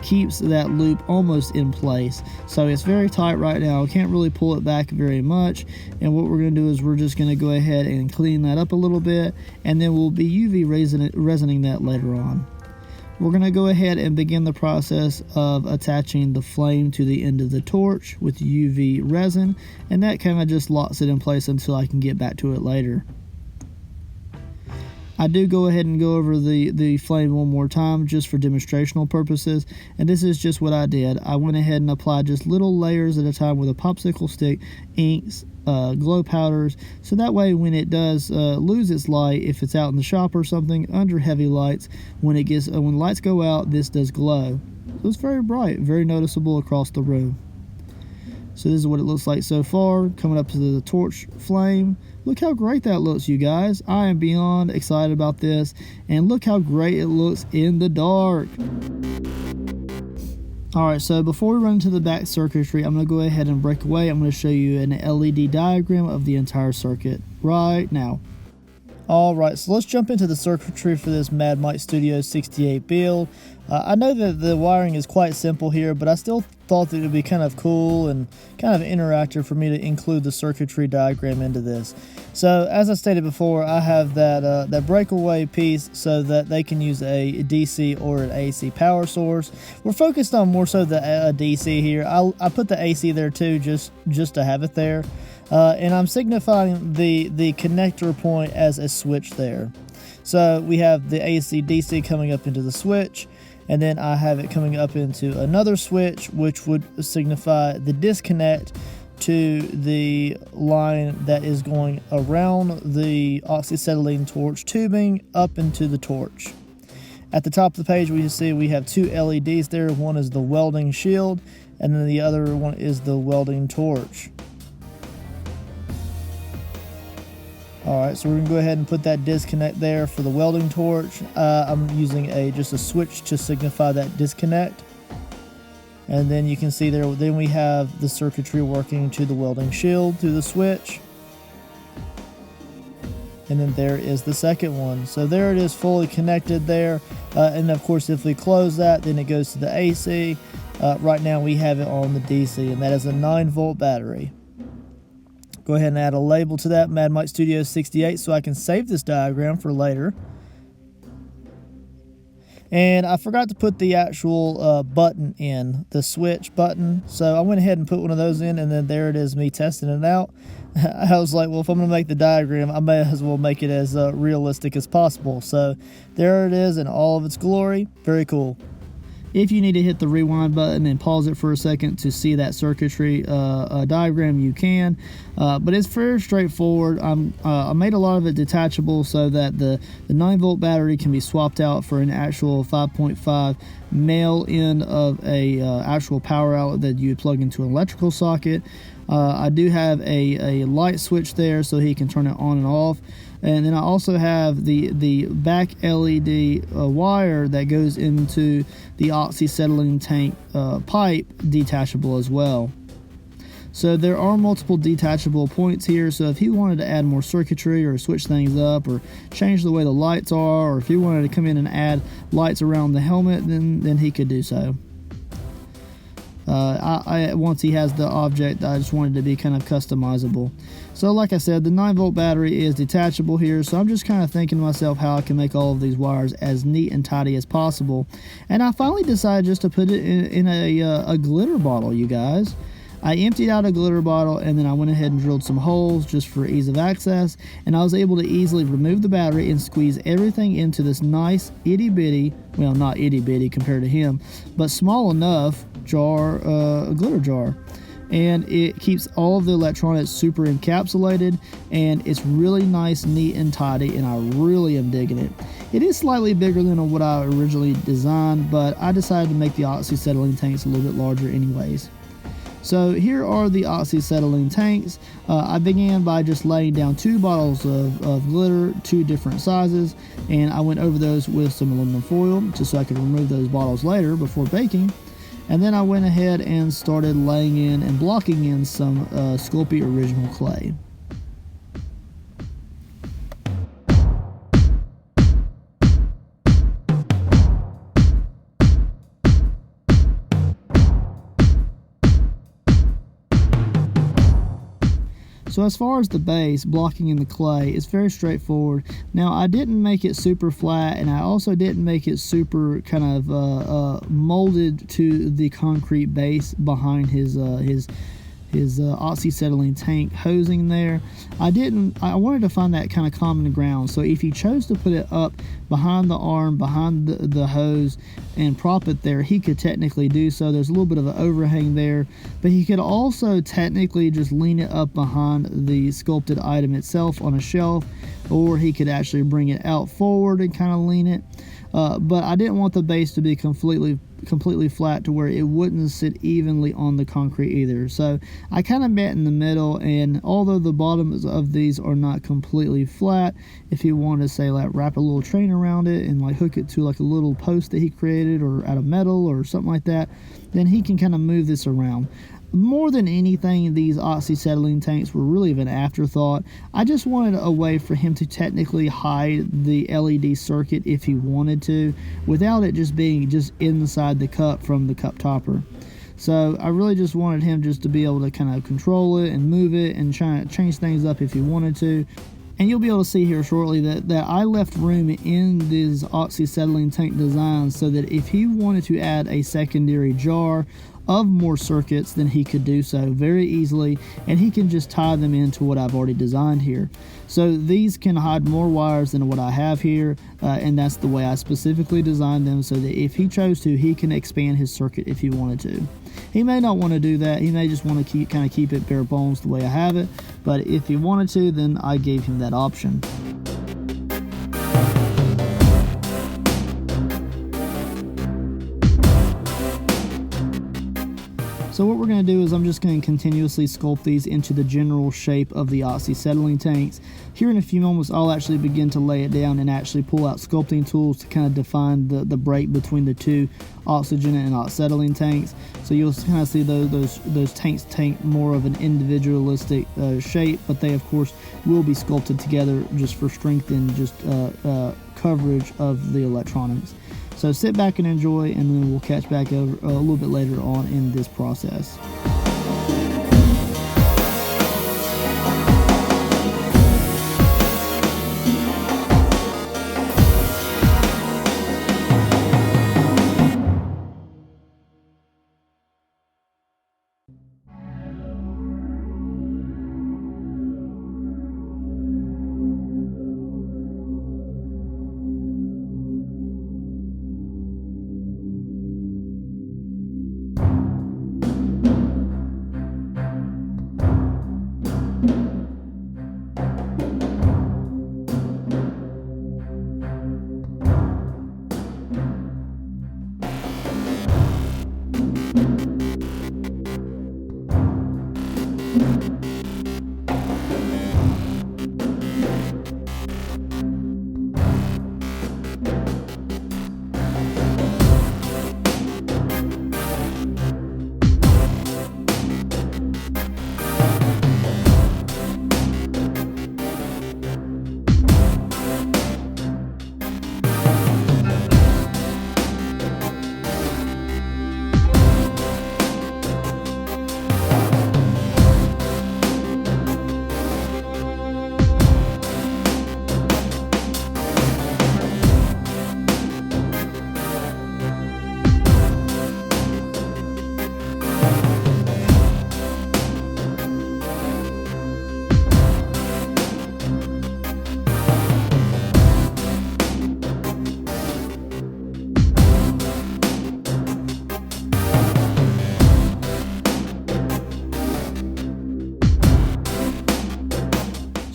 keeps that loop almost in place. So it's very tight right now. I can't really pull it back very much, and what we're going to do is we're just going to go ahead and clean that up a little bit, and then we'll be UV resining that later on. We're going to go ahead and begin the process of attaching the flame to the end of the torch with UV resin, and that kind of just locks it in place until I can get back to it later. I do go ahead and go over the flame one more time just for demonstrational purposes, and this is just what I did. I went ahead and applied just little layers at a time with a popsicle stick, inks, glow powders, so that way when it does lose its light, if it's out in the shop or something under heavy lights, when the lights go out, this does glow. So it's very bright, very noticeable across the room. So this is what it looks like so far, coming up to the torch flame. Look how great that looks, you guys. I am beyond excited about this, and look how great it looks in the dark. Alright, so before we run into the back circuitry, I'm going to go ahead and break away. I'm going to show you an LED diagram of the entire circuit right now. Alright, so let's jump into the circuitry for this Mad Mike Studio 68 build. I know that the wiring is quite simple here, but I still thought that it would be kind of cool and kind of interactive for me to include the circuitry diagram into this. So as I stated before, I have that breakaway piece so that they can use a DC or an AC power source. We're focused on more so the DC here. I put the AC there too, just to have it there. And I'm signifying the connector point as a switch there. So we have the AC DC coming up into the switch, and then I have it coming up into another switch, which would signify the disconnect to the line that is going around the oxyacetylene torch tubing up into the torch. At the top of the page, we see we have two LEDs there. One is the welding shield, and then the other one is the welding torch. Alright, so we're going to go ahead and put that disconnect there for the welding torch. I'm using just a switch to signify that disconnect. And then you can see there, then we have the circuitry working to the welding shield through the switch. And then there is the second one. So there it is, fully connected there. And of course, if we close that, then it goes to the AC. Right now we have it on the DC, and that is a 9-volt battery. Go ahead and add a label to that, Mad Mike Studio 68, so I can save this diagram for later. And I forgot to put the actual button in, the switch button. So I went ahead and put one of those in, and then there it is, me testing it out. I was like, well, if I'm going to make the diagram, I may as well make it as realistic as possible. So there it is in all of its glory. Very cool. If you need to hit the rewind button and pause it for a second to see that circuitry diagram, you can. But it's very straightforward. I made a lot of it detachable so that the 9-volt battery can be swapped out for an actual 5.5 male end of a actual power outlet that you would plug into an electrical socket. I do have a light switch there so he can turn it on and off. And then I also have the back LED wire that goes into the oxyacetylene tank pipe detachable as well. So there are multiple detachable points here, so if he wanted to add more circuitry or switch things up or change the way the lights are, or if he wanted to come in and add lights around the helmet, then he could do so. Once he has the object, I just wanted to be kind of customizable. So like I said, the 9-volt battery is detachable here, so I'm just kind of thinking to myself how I can make all of these wires as neat and tidy as possible. And I finally decided just to put it in a glitter bottle, you guys. I emptied out a glitter bottle, and then I went ahead and drilled some holes just for ease of access, and I was able to easily remove the battery and squeeze everything into this nice itty-bitty, well, not itty-bitty compared to him, but small enough jar, a glitter jar. And it keeps all of the electronics super encapsulated, and it's really nice, neat, and tidy, and I really am digging it. It is slightly bigger than what I originally designed, but I decided to make the oxyacetylene tanks a little bit larger anyways. So here are the acetylene tanks. I began by just laying down 2 bottles of glitter, 2 different sizes, and I went over those with some aluminum foil just so I could remove those bottles later before baking. And then I went ahead and started laying in and blocking in some Sculpey original clay. So as far as the base, blocking in the clay, it's very straightforward. Now I didn't make it super flat, and I also didn't make it super kind of molded to the concrete base behind his acetylene tank hosing there. I wanted to find that kind of common ground. So if he chose to put it up behind the arm, behind the hose, and prop it there, he could technically do so. There's a little bit of an overhang there, but he could also technically just lean it up behind the sculpted item itself on a shelf, or he could actually bring it out forward and kind of lean it. But I didn't want the base to be completely flat to where it wouldn't sit evenly on the concrete either. So I kind of met in the middle, and although the bottoms of these are not completely flat, if you want to say like wrap a little train around it and like hook it to like a little post that he created or out of metal or something like that, then he can kind of move this around. More than anything, these acetylene tanks were really of an afterthought. I just wanted a way for him to technically hide the LED circuit if he wanted to, without it just being just inside the cup from the cup topper. So I really just wanted him just to be able to kind of control it and move it and try to change things up if he wanted to. And you'll be able to see here shortly that I left room in this acetylene tank design so that if he wanted to add a secondary jar of more circuits, then he could do so very easily, and he can just tie them into what I've already designed here. So these can hide more wires than what I have here, and that's the way I specifically designed them, so that if he chose to, he can expand his circuit if he wanted to. He may not want to do that. He may just want to keep it bare bones the way I have it, but if he wanted to, then I gave him that option. So what we're going to do is I'm just going to continuously sculpt these into the general shape of the acetylene tanks. Here in a few moments, I'll actually begin to lay it down and actually pull out sculpting tools to kind of define the break between the two oxygen and acetylene tanks. So you'll kind of see those tanks take more of an individualistic shape, but they of course will be sculpted together just for strength and just coverage of the electronics. So sit back and enjoy, and then we'll catch back over a little bit later on in this process.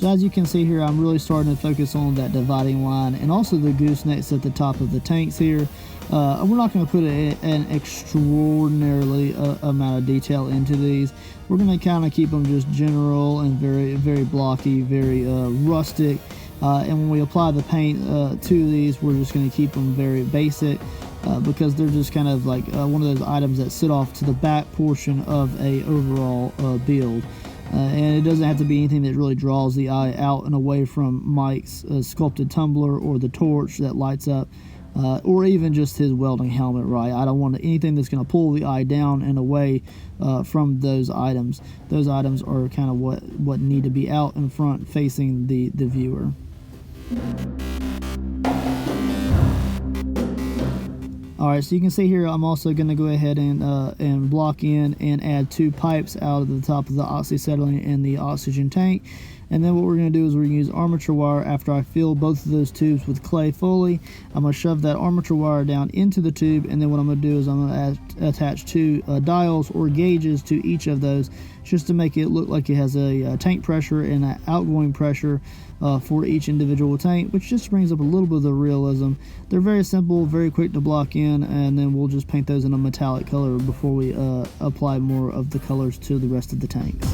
So as you can see here, I'm really starting to focus on that dividing line and also the goosenecks at the top of the tanks here. We're not going to put an extraordinarily crazy amount of detail into these. We're going to kind of keep them just general and very, very blocky, very rustic. And when we apply the paint to these, we're just going to keep them very basic because they're just kind of like one of those items that sit off to the back portion of a overall build. And it doesn't have to be anything that really draws the eye out and away from Mike's sculpted tumbler or the torch that lights up, or even just his welding helmet, right? I don't want anything that's going to pull the eye down and away from those items. Those items are kind of what need to be out in front facing the viewer. Alright, so you can see here I'm also going to go ahead and block in and add 2 pipes out of the top of the oxyacetylene and the oxygen tank. And then what we're going to do is we're going to use armature wire. After I fill both of those tubes with clay fully, I'm going to shove that armature wire down into the tube, and then what I'm going to do is I'm going to attach 2 dials or gauges to each of those, just to make it look like it has a tank pressure and an outgoing pressure for each individual tank, which just brings up a little bit of the realism. They're very simple, very quick to block in, and then we'll just paint those in a metallic color before we apply more of the colors to the rest of the tanks.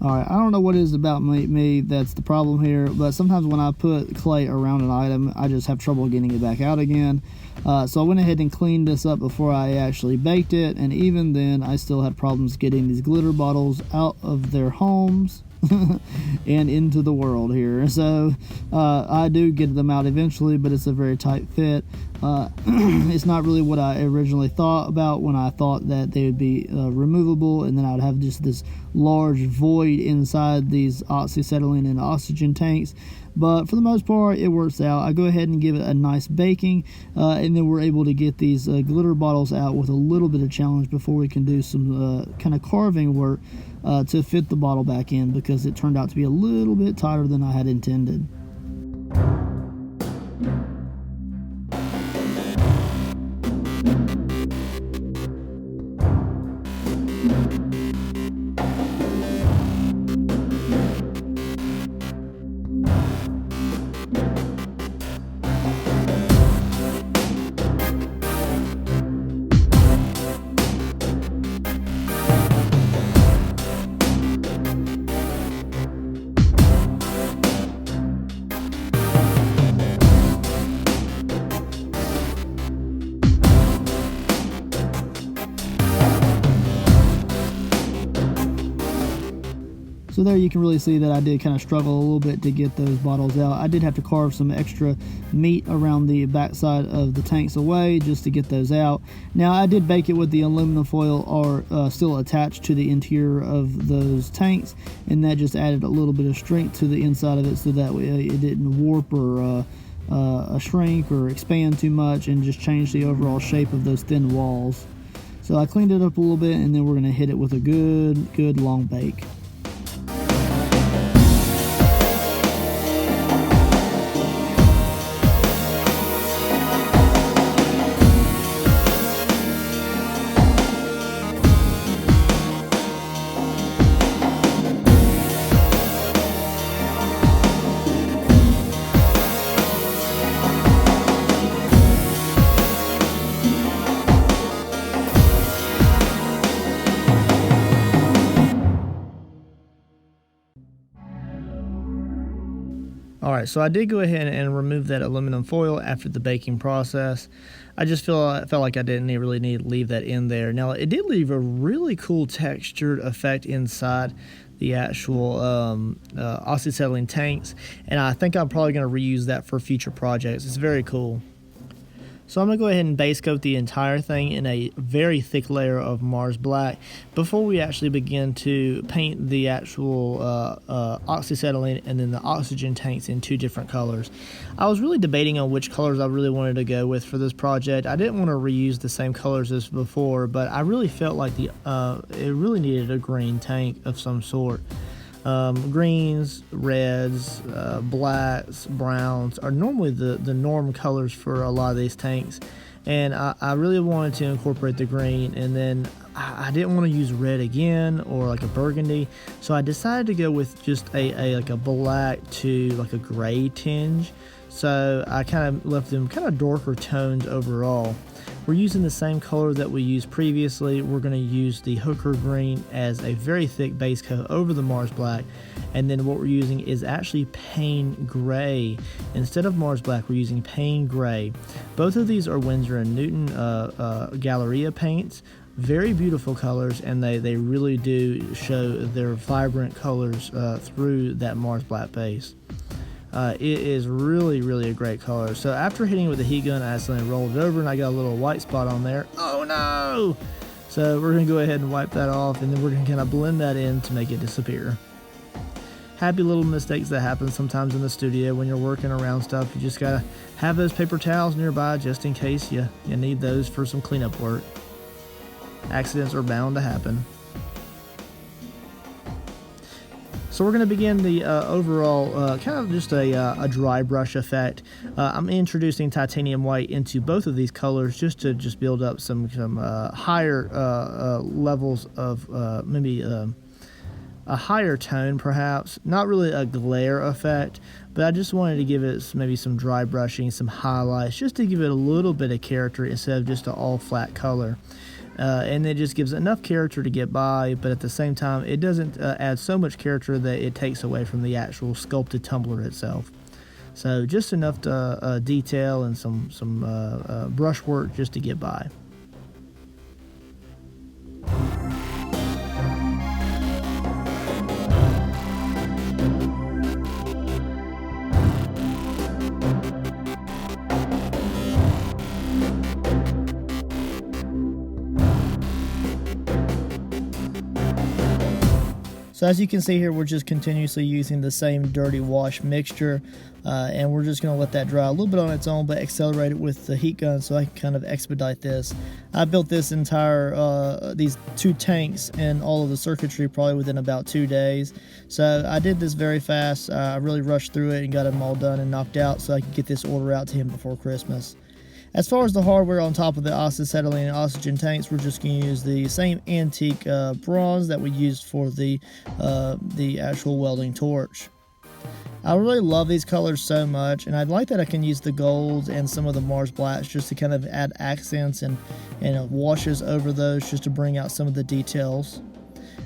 Alright, I don't know what it is about me that's the problem here, but sometimes when I put clay around an item, I just have trouble getting it back out again. So I went ahead and cleaned this up before I actually baked it, and even then I still had problems getting these glitter bottles out of their homes and into the world here. So I do get them out eventually, but it's a very tight fit. It's not really what I originally thought about when I thought that they would be removable, and then I would have just this large void inside these oxyacetylene and oxygen tanks. But for the most part, it works out. I go ahead and give it a nice baking, and then we're able to get these glitter bottles out with a little bit of challenge before we can do some kind of carving work to fit the bottle back in, because it turned out to be a little bit tighter than I had intended. So there you can really see that I did kind of struggle a little bit to get those bottles out. I did have to carve some extra meat around the backside of the tanks away just to get those out. Now I did bake it with the aluminum foil are still attached to the interior of those tanks, and that just added a little bit of strength to the inside of it, so that way it didn't warp or shrink or expand too much, and just change the overall shape of those thin walls. So I cleaned it up a little bit, and then we're going to hit it with a good long bake. Alright, so I did go ahead and remove that aluminum foil after the baking process. I just felt like I didn't really need to leave that in there. Now, it did leave a really cool textured effect inside the actual acetylene tanks, and I think I'm probably going to reuse that for future projects. It's very cool. So I'm going to go ahead and base coat the entire thing in a very thick layer of Mars Black before we actually begin to paint the actual oxyacetylene and then the oxygen tanks in 2 different colors. I was really debating on which colors I really wanted to go with for this project. I didn't want to reuse the same colors as before, but I really felt like it really needed a green tank of some sort. Greens, reds, blacks, browns are normally the norm colors for a lot of these tanks, and I really wanted to incorporate the green, and then I didn't want to use red again or like a burgundy, so I decided to go with just like a black to like a gray tinge. So I kind of left them kind of darker tones overall. We're using the same color that we used previously. We're going to use the Hooker Green as a very thick base coat over the Mars Black. And then what we're using is actually Pain Gray. Instead of Mars Black, we're using Pain Gray. Both of these are Winsor & Newton Galleria paints. Very beautiful colors, and they really do show their vibrant colors through that Mars Black base. It is really a great color. So after hitting it with the heat gun, I accidentally rolled it over and I got a little white spot on there. Oh no! So we're going to go ahead and wipe that off, and then we're going to kind of blend that in to make it disappear. Happy little mistakes that happen sometimes in the studio when you're working around stuff. You just got to have those paper towels nearby just in case you need those for some cleanup work. Accidents are bound to happen. So we're going to begin the overall kind of just a dry brush effect. I'm introducing titanium white into both of these colors just to build up some higher levels of maybe a higher tone, perhaps. Not really a glare effect, but I just wanted to give it maybe some dry brushing, some highlights, just to give it a little bit of character instead of just an all flat color. And it just gives enough character to get by, but at the same time, it doesn't add so much character that it takes away from the actual sculpted tumbler itself. So just enough to, detail and some brushwork just to get by. So as you can see here, we're just continuously using the same dirty wash mixture, and we're just going to let that dry a little bit on its own, but accelerate it with the heat gun so I can kind of expedite this. I built this entire, these 2 tanks and all of the circuitry probably within about 2 days. So I did this very fast. I really rushed through it and got them all done and knocked out so I could get this order out to him before Christmas. As far as the hardware on top of the acetylene and oxygen tanks, we're just going to use the same antique bronze that we used for the actual welding torch. I really love these colors so much, and I'd like that I can use the golds and some of the Mars Blacks just to kind of add accents and washes over those just to bring out some of the details.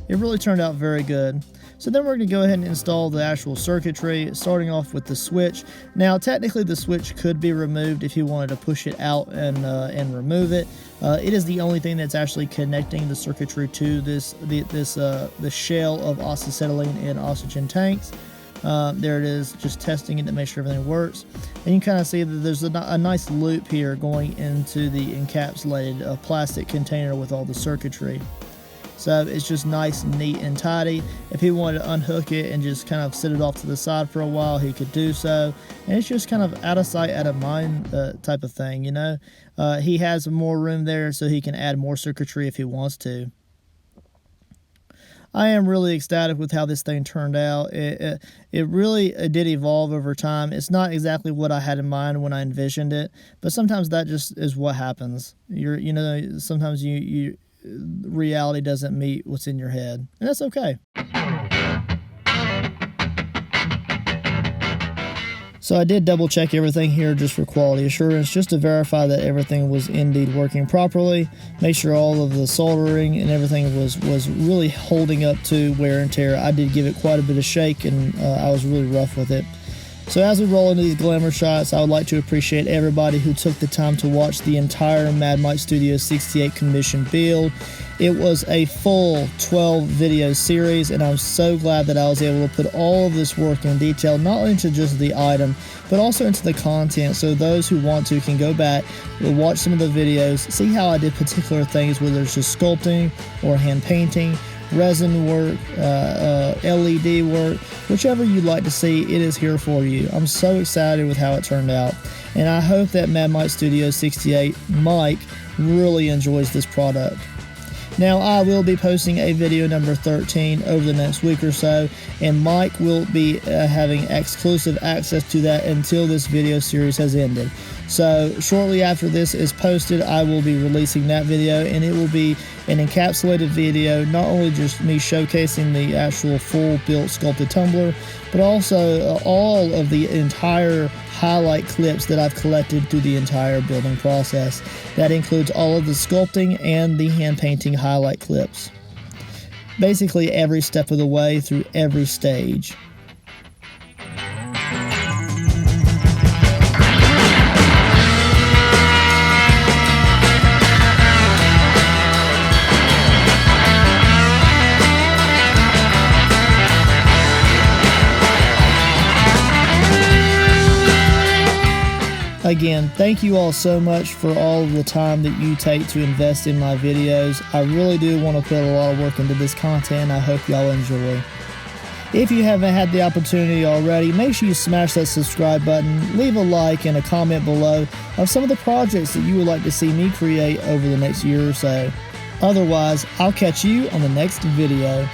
It really turned out very good. So then we're going to go ahead and install the actual circuitry, starting off with the switch. Now, technically the switch could be removed if you wanted to push it out and remove it. It is the only thing that's actually connecting the circuitry to the shell of acetylene and oxygen tanks. There it is, just testing it to make sure everything works. And you can kind of see that there's a nice loop here going into the encapsulated plastic container with all the circuitry. So it's just nice and neat and tidy. If he wanted to unhook it and just kind of sit it off to the side for a while, he could do so. And it's just kind of out of sight, out of mind type of thing, you know. He has more room there so he can add more circuitry if he wants to. I am really ecstatic with how this thing turned out. It really did evolve over time. It's not exactly what I had in mind when I envisioned it, but sometimes that just is what happens. Sometimes reality doesn't meet what's in your head, and that's okay. So I did double check everything here just for quality assurance, just to verify that everything was indeed working properly, make sure all of the soldering and everything was really holding up to wear and tear. I did give it quite a bit of shake, and I was really rough with it. So as we roll into these glamour shots, I would like to appreciate everybody who took the time to watch the entire MadMikeStudios 68 commission build. It was a full 12 video series, and I'm so glad that I was able to put all of this work in detail, not only into just the item, but also into the content, so those who want to can go back, watch some of the videos, see how I did particular things, whether it's just sculpting or hand painting, resin work, LED work, whichever you'd like to see, it is here for you. I'm so excited with how it turned out, and I hope that MadMikeStudios 68 Mike really enjoys this product. Now, I will be posting a video number 13 over the next week or so, and Mike will be having exclusive access to that until this video series has ended. So shortly after this is posted, I will be releasing that video, and it will be an encapsulated video, not only just me showcasing the actual full built sculpted tumbler, but also all of the entire highlight clips that I've collected through the entire building process. That includes all of the sculpting and the hand painting highlight clips. Basically every step of the way through every stage. Again, thank you all so much for all of the time that you take to invest in my videos. I really do want to put a lot of work into this content. I hope y'all enjoy. If you haven't had the opportunity already, make sure you smash that subscribe button, leave a like and a comment below of some of the projects that you would like to see me create over the next year or so. Otherwise, I'll catch you on the next video.